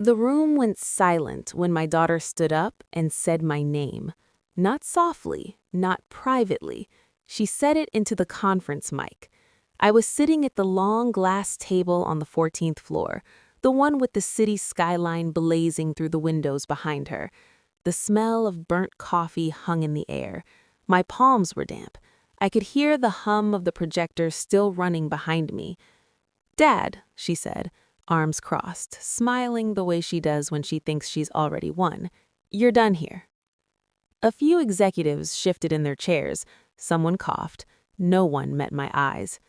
The room went silent when my daughter stood up and said my name. Not softly, not privately. She said it into the conference mic. I was sitting at the long glass table on the 14th floor, the one with the city skyline blazing through the windows behind her. The smell of burnt coffee hung in the air. My palms were damp. I could hear the hum of the projector still running behind me. "Dad," she said, arms crossed, smiling the way she does when she thinks she's already won. "You're done here." A few executives shifted in their chairs. Someone coughed. No one met my eyes.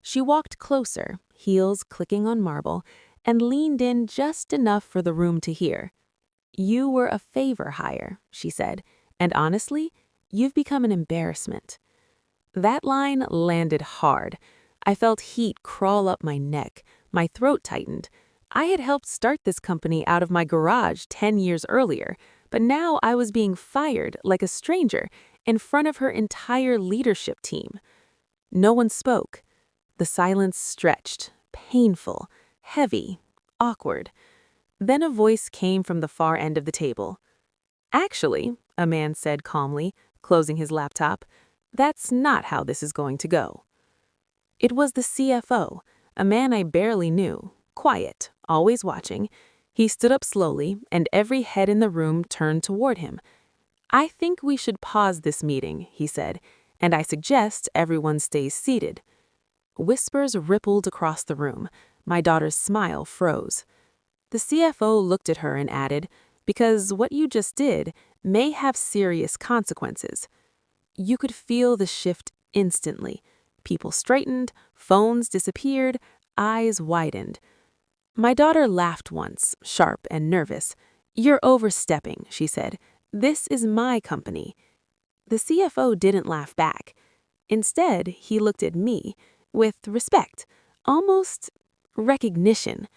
She walked closer, heels clicking on marble, and leaned in just enough for the room to hear. "You were a favor hire," she said, "and honestly, you've become an embarrassment." That line landed hard. I felt heat crawl up my neck. My throat tightened. I had helped start this company out of my garage 10 years earlier, but now I was being fired like a stranger in front of her entire leadership team. No one spoke. The silence stretched, painful, heavy, awkward. Then a voice came from the far end of the table. "Actually," a man said calmly, closing his laptop, "that's not how this is going to go." It was the CFO, a man I barely knew, quiet, always watching. He stood up slowly, and every head in the room turned toward him. "I think we should pause this meeting," he said, "and I suggest everyone stays seated." Whispers rippled across the room. My daughter's smile froze. The CFO looked at her and added, "Because what you just did may have serious consequences." You could feel the shift instantly. People straightened, phones disappeared, eyes widened. My daughter laughed once, sharp and nervous. "You're overstepping," she said. "This is my company." The CFO didn't laugh back. Instead, he looked at me with respect, almost recognition.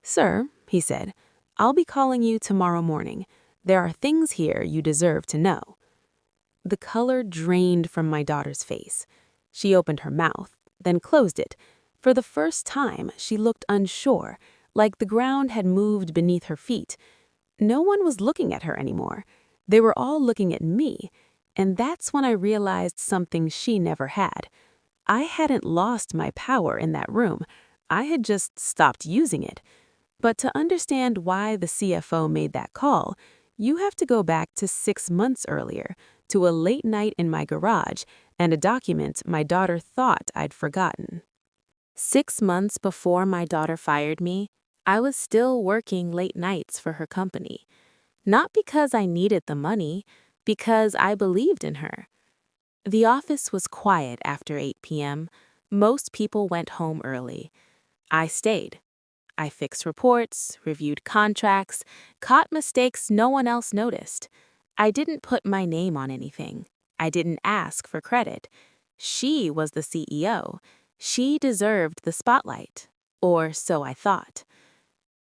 "Sir," he said, "I'll be calling you tomorrow morning. There are things here you deserve to know." The color drained from my daughter's face. She opened her mouth, then closed it. For the first time, she looked unsure, like the ground had moved beneath her feet. No one was looking at her anymore. They were all looking at me, and that's when I realized something she never had. I hadn't lost my power in that room. I had just stopped using it. But to understand why the CFO made that call, you have to go back to 6 months earlier, to a late night in my garage, and a document my daughter thought I'd forgotten. 6 months before my daughter fired me, I was still working late nights for her company. Not because I needed the money, because I believed in her. The office was quiet after 8 p.m. Most people went home early. I stayed. I fixed reports, reviewed contracts, caught mistakes no one else noticed. I didn't put my name on anything. I didn't ask for credit. She was the CEO. She deserved the spotlight. Or so I thought.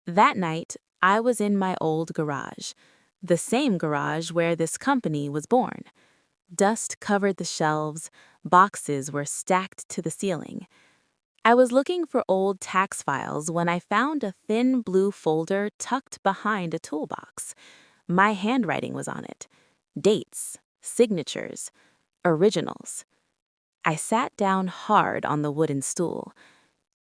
That night, I was in my old garage, the same garage where this company was born. Dust covered the shelves, boxes were stacked to the ceiling. I was looking for old tax files when I found a thin blue folder tucked behind a toolbox. My handwriting was on it. Dates, signatures, originals. I sat down hard on the wooden stool.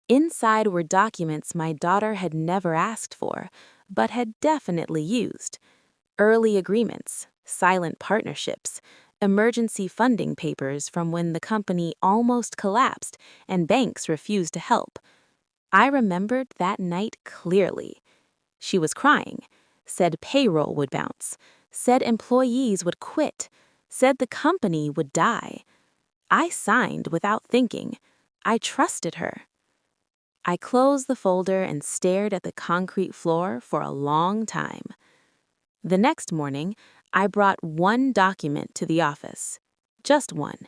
Inside were documents my daughter had never asked for, but had definitely used. Early agreements, silent partnerships, emergency funding papers from when the company almost collapsed and banks refused to help. I remembered that night clearly. She was crying, said payroll would bounce, said employees would quit, said the company would die. I signed without thinking. I trusted her. I closed the folder and stared at the concrete floor for a long time. The next morning, I brought one document to the office. Just one.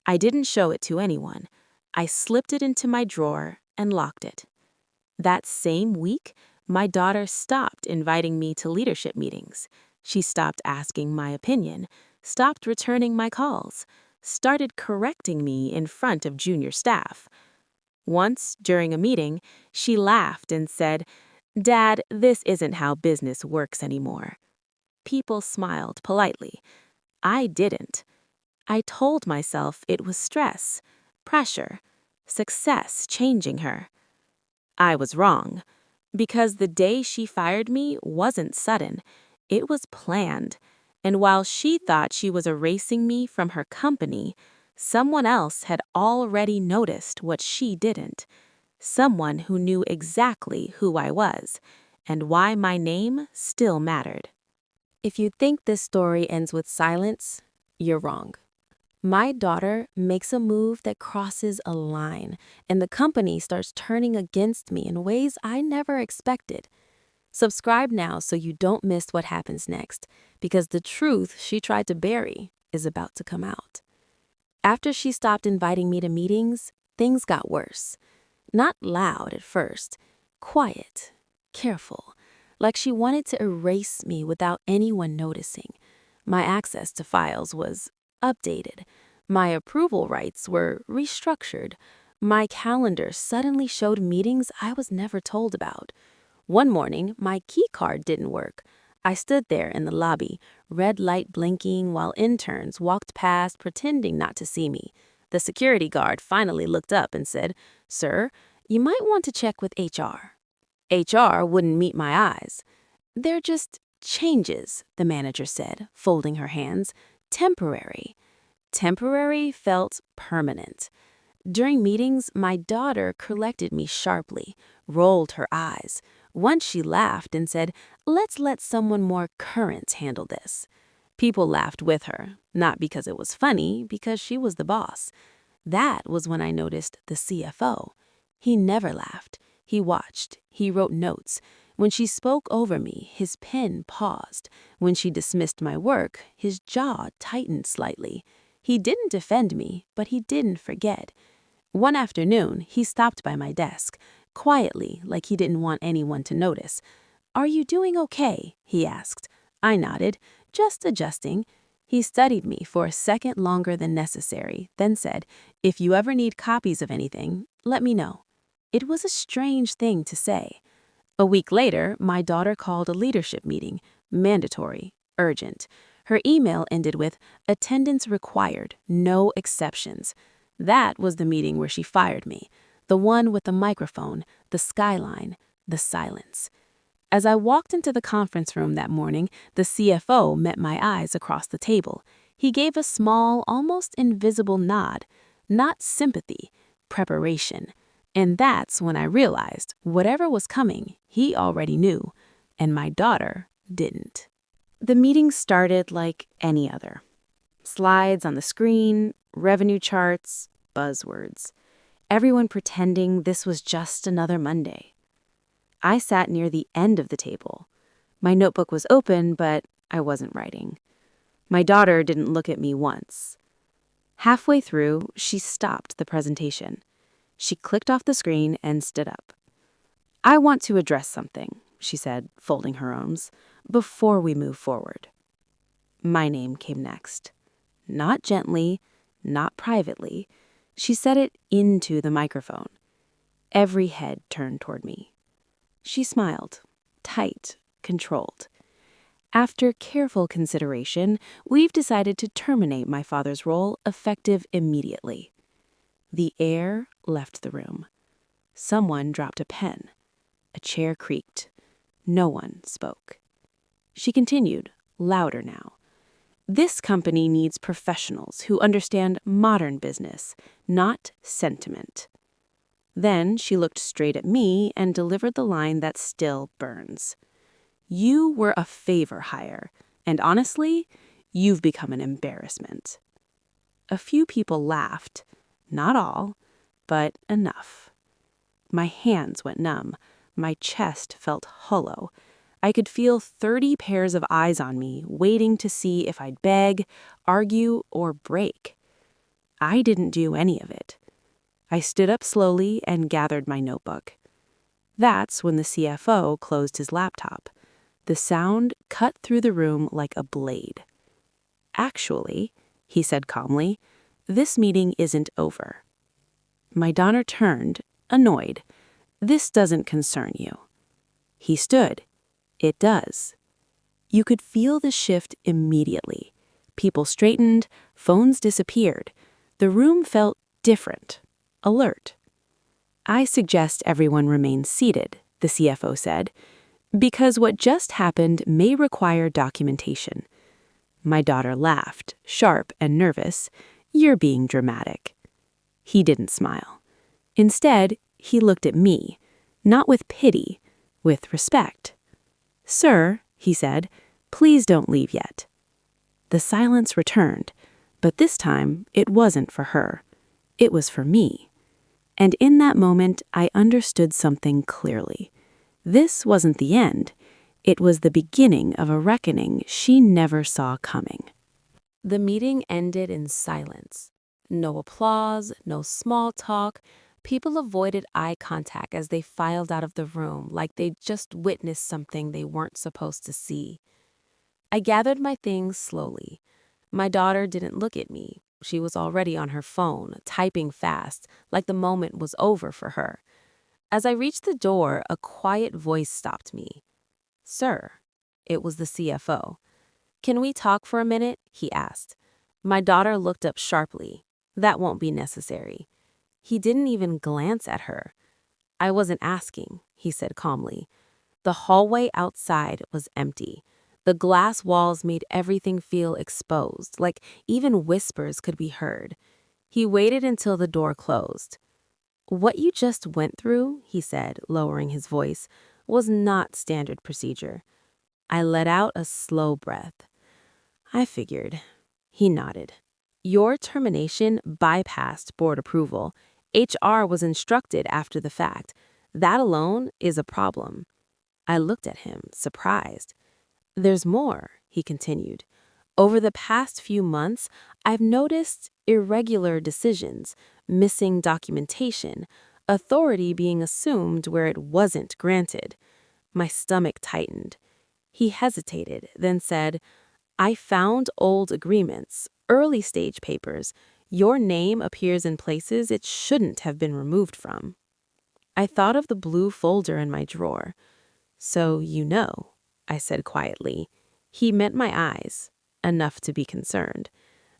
I didn't show it to anyone. I slipped it into my drawer and locked it. That same week, my daughter stopped inviting me to leadership meetings. She stopped asking my opinion, stopped returning my calls, started correcting me in front of junior staff. Once, during a meeting, she laughed and said, "Dad, this isn't how business works anymore." People smiled politely. I didn't. I told myself it was stress, pressure, success changing her. I was wrong, because the day she fired me wasn't sudden. It was planned. And while she thought she was erasing me from her company, someone else had already noticed what she didn't. Someone who knew exactly who I was and why my name still mattered. If you think this story ends with silence, you're wrong. My daughter makes a move that crosses a line, and the company starts turning against me in ways I never expected. Subscribe now so you don't miss what happens next, because the truth she tried to bury is about to come out. After she stopped inviting me to meetings, things got worse. Not loud at first, quiet, careful, like she wanted to erase me without anyone noticing. My access to files was updated. My approval rights were restructured. My calendar suddenly showed meetings I was never told about. One morning, my key card didn't work. I stood there in the lobby, red light blinking while interns walked past pretending not to see me. The security guard finally looked up and said, "Sir, you might want to check with HR." HR wouldn't meet my eyes. "They're just changes," the manager said, folding her hands. "Temporary." Temporary felt permanent. During meetings, my daughter corrected me sharply, rolled her eyes. Once she laughed and said, "Let's let someone more current handle this." People laughed with her, not because it was funny, because she was the boss. That was when I noticed the CFO. He never laughed. He watched. He wrote notes. When she spoke over me, his pen paused. When she dismissed my work, his jaw tightened slightly. He didn't defend me, but he didn't forget. One afternoon, he stopped by my desk, quietly, like he didn't want anyone to notice. "Are you doing okay?" he asked. I nodded, just adjusting. He studied me for a second longer than necessary, then said, "If you ever need copies of anything, let me know." It was a strange thing to say. A week later, my daughter called a leadership meeting, mandatory, urgent. Her email ended with, "Attendance required, no exceptions." That was the meeting where she fired me, the one with the microphone, the skyline, the silence. As I walked into the conference room that morning, the CFO met my eyes across the table. He gave a small, almost invisible nod. Not sympathy, preparation. And that's when I realized whatever was coming, he already knew, and my daughter didn't. The meeting started like any other. Slides on the screen, revenue charts, buzzwords. Everyone pretending this was just another Monday. I sat near the end of the table. My notebook was open, but I wasn't writing. My daughter didn't look at me once. Halfway through, she stopped the presentation. She clicked off the screen and stood up. "I want to address something," she said, folding her arms, "before we move forward." My name came next. Not gently, not privately. She said it into the microphone. Every head turned toward me. She smiled, tight, controlled. "After careful consideration, we've decided to terminate my father's role effective immediately." The air left the room. Someone dropped a pen. A chair creaked. No one spoke. She continued, louder now. "This company needs professionals who understand modern business, not sentiment." Then she looked straight at me and delivered the line that still burns. "You were a favor hire, and honestly, you've become an embarrassment." A few people laughed. Not all, but enough. My hands went numb. My chest felt hollow. I could feel 30 pairs of eyes on me, waiting to see if I'd beg, argue, or break. I didn't do any of it. I stood up slowly and gathered my notebook. That's when the CFO closed his laptop. The sound cut through the room like a blade. "Actually," he said calmly, "this meeting isn't over." My daughter turned, annoyed. "This doesn't concern you." He stood. It does. You could feel the shift immediately. People straightened, phones disappeared. The room felt different, alert. I suggest everyone remain seated, the CFO said, because what just happened may require documentation. My daughter laughed, sharp and nervous. You're being dramatic. He didn't smile. Instead, he looked at me, not with pity, with respect. Sir, he said, please don't leave yet. The silence returned, but this time it wasn't for her. It was for me. And in that moment, I understood something clearly. This wasn't the end. It was the beginning of a reckoning she never saw coming. The meeting ended in silence. No applause, no small talk. People avoided eye contact as they filed out of the room like they'd just witnessed something they weren't supposed to see. I gathered my things slowly. My daughter didn't look at me. She was already on her phone, typing fast, like the moment was over for her. As I reached the door, a quiet voice stopped me. Sir, it was the CFO. Can we talk for a minute? He asked. My daughter looked up sharply. That won't be necessary. He didn't even glance at her. I wasn't asking, he said calmly. The hallway outside was empty. The glass walls made everything feel exposed, like even whispers could be heard. He waited until the door closed. What you just went through, he said, lowering his voice, was not standard procedure. I let out a slow breath. I figured. He nodded. Your termination bypassed board approval. HR was instructed after the fact. That alone is a problem. I looked at him, surprised. There's more, he continued. Over the past few months, I've noticed irregular decisions, missing documentation, authority being assumed where it wasn't granted. My stomach tightened. He hesitated, then said, I found old agreements, early stage papers. Your name appears in places it shouldn't have been removed from. I thought of the blue folder in my drawer. So you know, I said quietly. He met my eyes, enough to be concerned.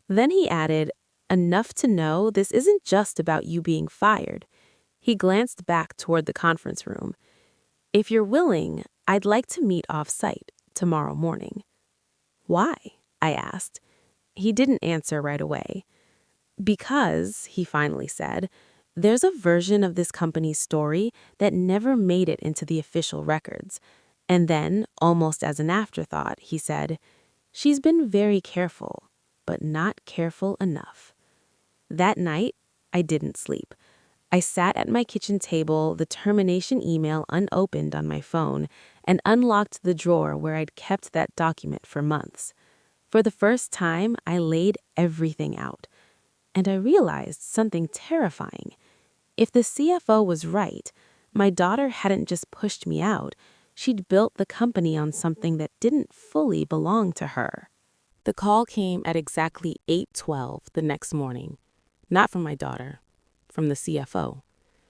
Then he added, enough to know this isn't just about you being fired. He glanced back toward the conference room. If you're willing, I'd like to meet off-site tomorrow morning. Why? I asked. He didn't answer right away. Because, he finally said, there's a version of this company's story that never made it into the official records. And then, almost as an afterthought, he said, she's been very careful, but not careful enough. That night, I didn't sleep. I sat at my kitchen table, the termination email unopened on my phone, and unlocked the drawer where I'd kept that document for months. For the first time, I laid everything out. And I realized something terrifying. If the CFO was right, my daughter hadn't just pushed me out, she'd built the company on something that didn't fully belong to her. The call came at exactly 8:12 the next morning. Not from my daughter, from the CFO.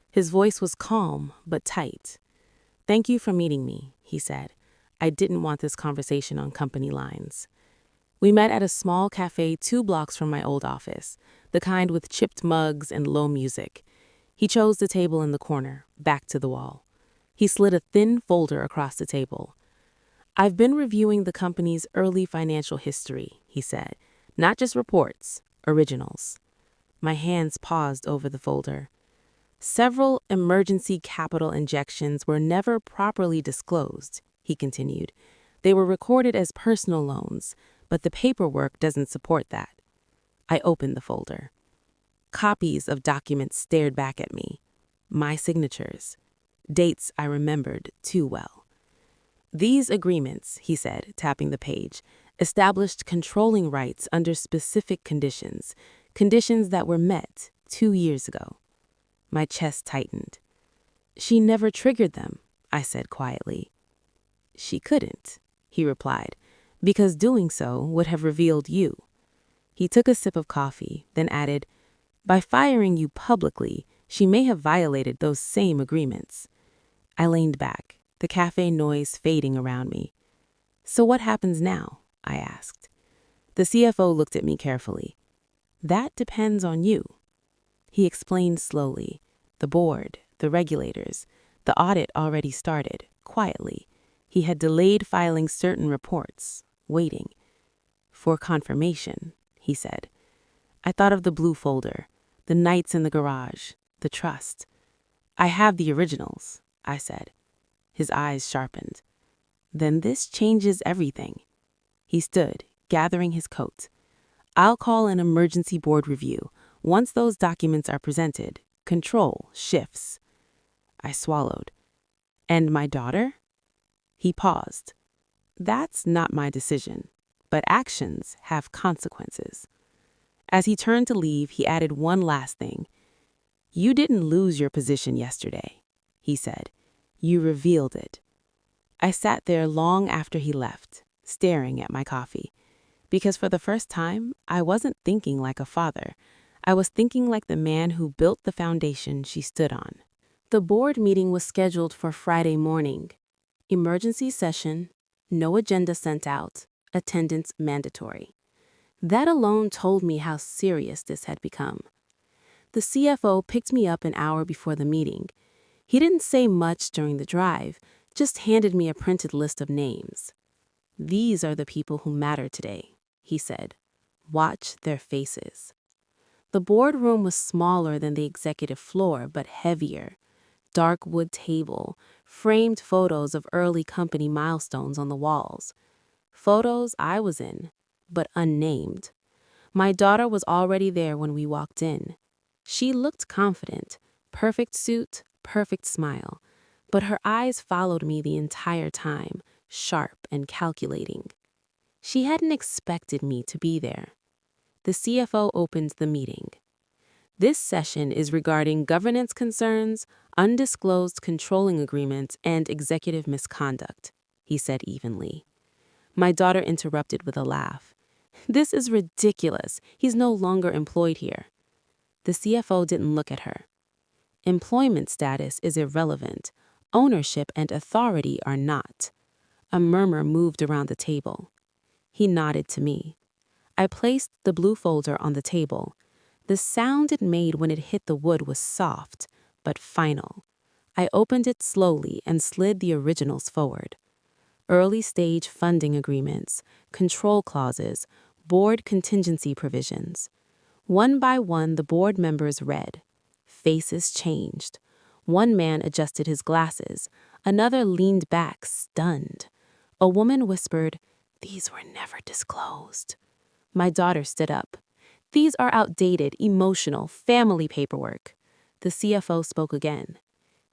His voice was calm but tight. Thank you for meeting me, he said. I didn't want this conversation on company lines. We met at a small cafe 2 blocks from my old office, the kind with chipped mugs and low music. He chose the table in the corner, back to the wall. He slid a thin folder across the table. I've been reviewing the company's early financial history, he said. Not just reports, originals. My hands paused over the folder. Several emergency capital injections were never properly disclosed, he continued. They were recorded as personal loans, but the paperwork doesn't support that. I opened the folder. Copies of documents stared back at me. My signatures. Dates I remembered too well. These agreements, he said, tapping the page, established controlling rights under specific conditions, conditions that were met 2 years ago. My chest tightened. She never triggered them, I said quietly. She couldn't, he replied, because doing so would have revealed you. He took a sip of coffee, then added, by firing you publicly, she may have violated those same agreements. I leaned back, the cafe noise fading around me. "So what happens now?" I asked. The CFO looked at me carefully. "That depends on you." He explained slowly. The board, the regulators, the audit already started, quietly. He had delayed filing certain reports, waiting. "For confirmation," he said. I thought of the blue folder, the nights in the garage, the trust. "I have the originals," I said. His eyes sharpened. "Then this changes everything." He stood, gathering his coat. "I'll call an emergency board review. Once those documents are presented, control shifts." I swallowed. "And my daughter?" He paused. "That's not my decision, but actions have consequences." As he turned to leave, he added one last thing. "You didn't lose your position yesterday," he said. "You revealed it." I sat there long after he left, staring at my coffee, because for the first time, I wasn't thinking like a father. I was thinking like the man who built the foundation she stood on. The board meeting was scheduled for Friday morning. Emergency session, no agenda sent out, attendance mandatory. That alone told me how serious this had become. The CFO picked me up an hour before the meeting. He didn't say much during the drive, just handed me a printed list of names. "These are the people who matter today," he said. "Watch their faces." The boardroom was smaller than the executive floor, but heavier. Dark wood table, framed photos of early company milestones on the walls. Photos I was in, but unnamed. My daughter was already there when we walked in. She looked confident, perfect suit, perfect smile, but her eyes followed me the entire time, sharp and calculating. She hadn't expected me to be there. The CFO opened the meeting. "This session is regarding governance concerns, undisclosed controlling agreements, and executive misconduct," he said evenly. My daughter interrupted with a laugh. "This is ridiculous. He's no longer employed here." The CFO didn't look at her. "Employment status is irrelevant. Ownership and authority are not." A murmur moved around the table. He nodded to me. I placed the blue folder on the table. The sound it made when it hit the wood was soft, but final. I opened it slowly and slid the originals forward. Early-stage funding agreements, control clauses, board contingency provisions. One by one, the board members read. Faces changed. One man adjusted his glasses. Another leaned back, stunned. A woman whispered, "These were never disclosed." My daughter stood up. "These are outdated, emotional, family paperwork." The CFO spoke again.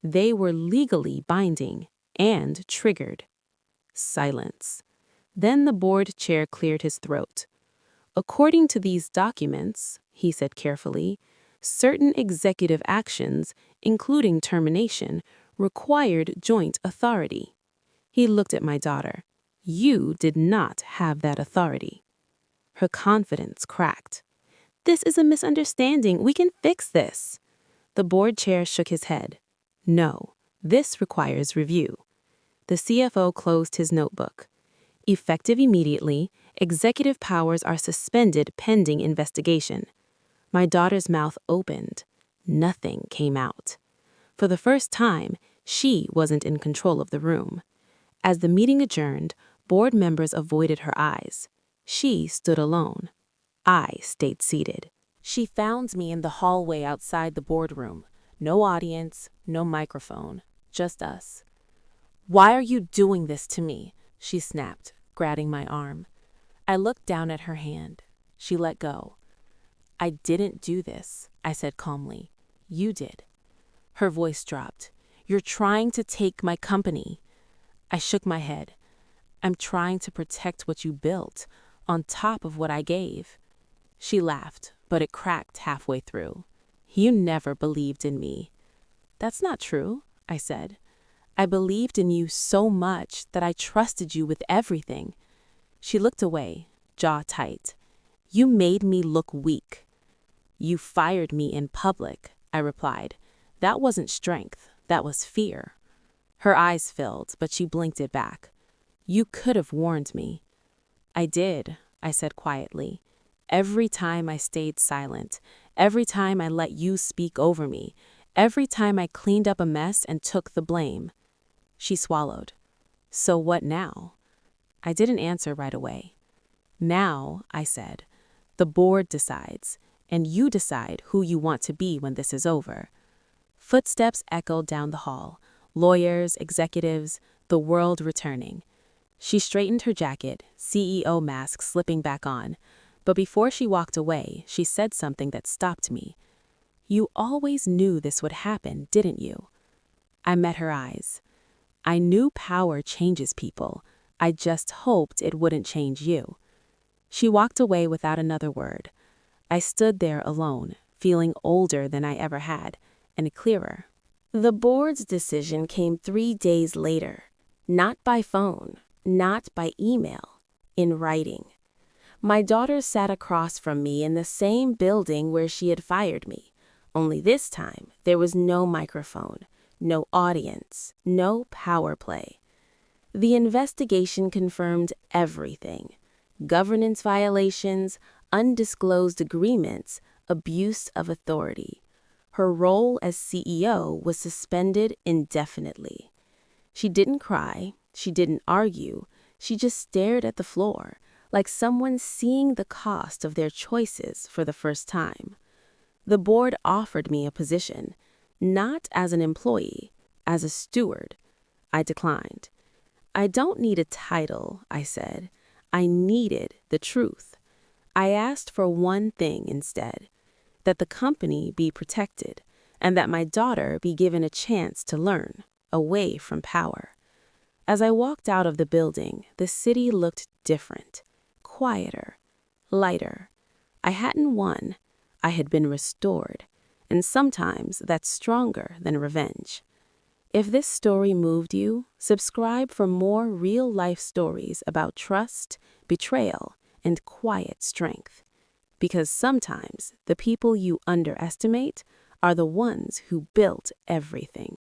"They were legally binding and triggered." Silence. Then the board chair cleared his throat. "According to these documents," he said carefully, "certain executive actions, including termination, required joint authority." He looked at my daughter. "You did not have that authority." Her confidence cracked. "This is a misunderstanding. We can fix this." The board chair shook his head. "No, this requires review." The CFO closed his notebook. "Effective immediately, executive powers are suspended pending investigation." My daughter's mouth opened. Nothing came out. For the first time, she wasn't in control of the room. As the meeting adjourned, board members avoided her eyes. She stood alone. I stayed seated. She found me in the hallway outside the boardroom. No audience, no microphone, just us. "Why are you doing this to me?" she snapped, grabbing my arm. I looked down at her hand. She let go. "I didn't do this," I said calmly. "You did." Her voice dropped. "You're trying to take my company." I shook my head. "I'm trying to protect what you built, on top of what I gave." She laughed, but it cracked halfway through. "You never believed in me." "That's not true," I said. "I believed in you so much that I trusted you with everything." She looked away, jaw tight. "You made me look weak." "You fired me in public," I replied. "That wasn't strength, that was fear." Her eyes filled, but she blinked it back. You could have warned me. I did, I said quietly. Every time I stayed silent, every time I let you speak over me, every time I cleaned up a mess and took the blame. She swallowed. So what now? I didn't answer right away. Now, I said, the board decides, and you decide who you want to be when this is over. Footsteps echoed down the hall. Lawyers, executives, the world returning. She straightened her jacket, CEO mask slipping back on. But before she walked away, she said something that stopped me. You always knew this would happen, didn't you? I met her eyes. I knew power changes people. I just hoped it wouldn't change you. She walked away without another word. I stood there alone, feeling older than I ever had, and clearer. The board's decision came 3 days later. Not by phone, not by email, in writing. My daughter sat across from me in the same building where she had fired me. Only this time, there was no microphone, no audience, no power play. The investigation confirmed everything: governance violations, undisclosed agreements, abuse of authority. Her role as CEO was suspended indefinitely. She didn't cry, she didn't argue, she just stared at the floor, like someone seeing the cost of their choices for the first time. The board offered me a position, not as an employee, as a steward. I declined. I don't need a title, I said. I needed the truth. I asked for one thing instead: that the company be protected, and that my daughter be given a chance to learn, away from power. As I walked out of the building, the city looked different, quieter, lighter. I hadn't won, I had been restored, and sometimes that's stronger than revenge. If this story moved you, subscribe for more real-life stories about trust, betrayal, and quiet strength. Because sometimes the people you underestimate are the ones who built everything.